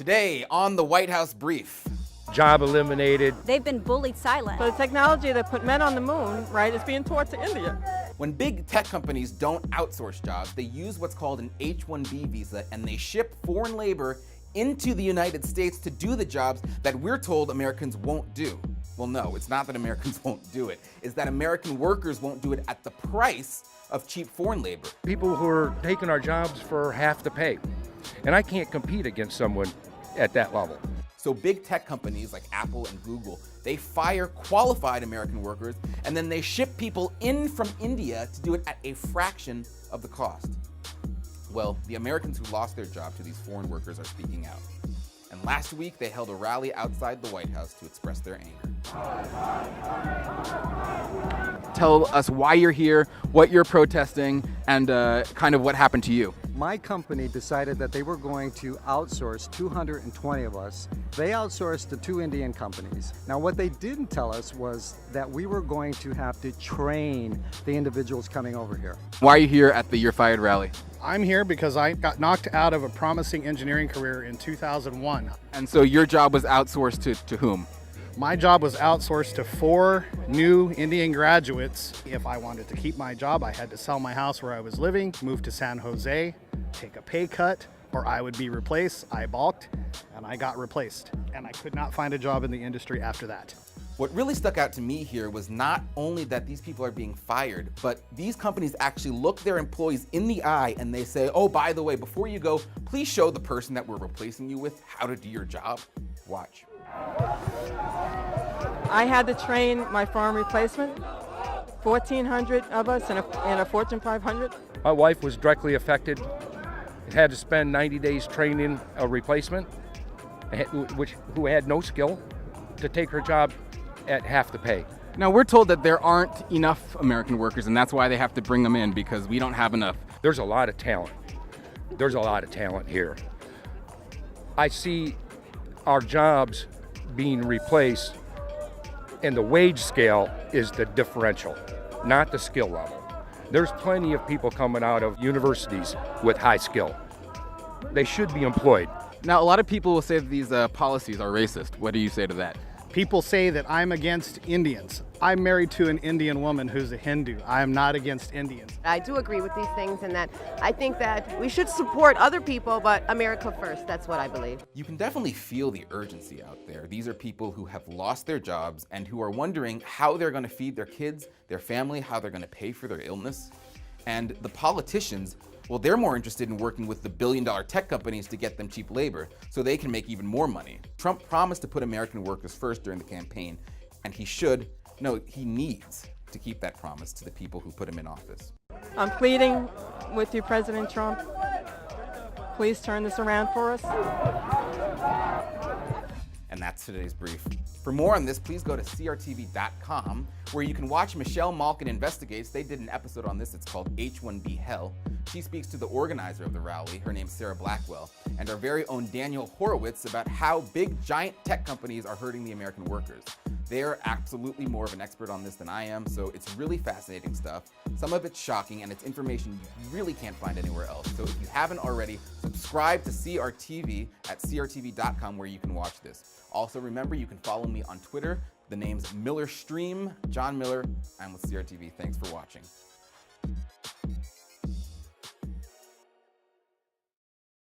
Today on the White House Brief. Job eliminated. They've been bullied silent. So the technology that put men on the moon, right, is being taught to India. When big tech companies don't outsource jobs, they use what's called an H-1B visa and they ship foreign labor into the United States to do the jobs that we're told Americans won't do. Well, no, it's not that Americans won't do it. It's that American workers won't do it at the price of cheap foreign labor. People who are taking our jobs for half the pay. And I can't compete against someone at that level. So big tech companies like Apple and Google, they fire qualified American workers and then they ship people in from India to do it at a fraction of the cost. Well, the Americans who lost their job to these foreign workers are speaking out. And last week they held a rally outside the White House to express their anger. Tell us why you're here, what you're protesting, and kind of what happened to you. My company decided that they were going to outsource 220 of us. They outsourced to 2 Indian companies. Now, what they didn't tell us was that we were going to have to train the individuals coming over here. Why are you here at the You're Fired rally? I'm here because I got knocked out of a promising engineering career in 2001. And so your job was outsourced to whom? My job was outsourced to 4 new Indian graduates. If I wanted to keep my job, I had to sell my house where I was living, move to San Jose, take a pay cut, or I would be replaced. I balked, and I got replaced. And I could not find a job in the industry after that. What really stuck out to me here was not only that these people are being fired, but these companies actually look their employees in the eye and they say, oh, by the way, before you go, please show the person that we're replacing you with how to do your job. Watch. I had to train my foreign replacement, 1,400 of us in a Fortune 500. My wife was directly affected. Had to spend 90 days training a replacement, who had no skill, to take her job at half the pay. Now, we're told that there aren't enough American workers, and that's why they have to bring them in, because we don't have enough. There's a lot of talent. There's a lot of talent here. I see our jobs being replaced, and the wage scale is the differential, not the skill level. There's plenty of people coming out of universities with high skill. They should be employed. Now, a lot of people will say that these policies are racist. What do you say to that? People say that I'm against Indians. I'm married to an Indian woman who's a Hindu. I am not against Indians. I do agree with these things, and that I think that we should support other people, but America first. That's what I believe. You can definitely feel the urgency out there. These are people who have lost their jobs and who are wondering how they're going to feed their kids, their family, how they're going to pay for their illness. And the politicians, well, they're more interested in working with the billion-dollar tech companies to get them cheap labor so they can make even more money. Trump promised to put American workers first during the campaign, and he needs to keep that promise to the people who put him in office. I'm pleading with you, President Trump. Please turn this around for us. And that's today's brief. For more on this, please go to crtv.com, where you can watch Michelle Malkin Investigates. They did an episode on this. It's called H-1B Hell. She speaks to the organizer of the rally. Her name's Sarah Blackwell, and our very own Daniel Horowitz about how big, giant tech companies are hurting the American workers. They're absolutely more of an expert on this than I am, so it's really fascinating stuff. Some of it's shocking, and it's information you really can't find anywhere else. So if you haven't already, subscribe to CRTV at crtv.com, where you can watch this. Also, remember, you can follow me on Twitter. The name's Miller Stream, John Miller. I'm with CRTV. Thanks for watching.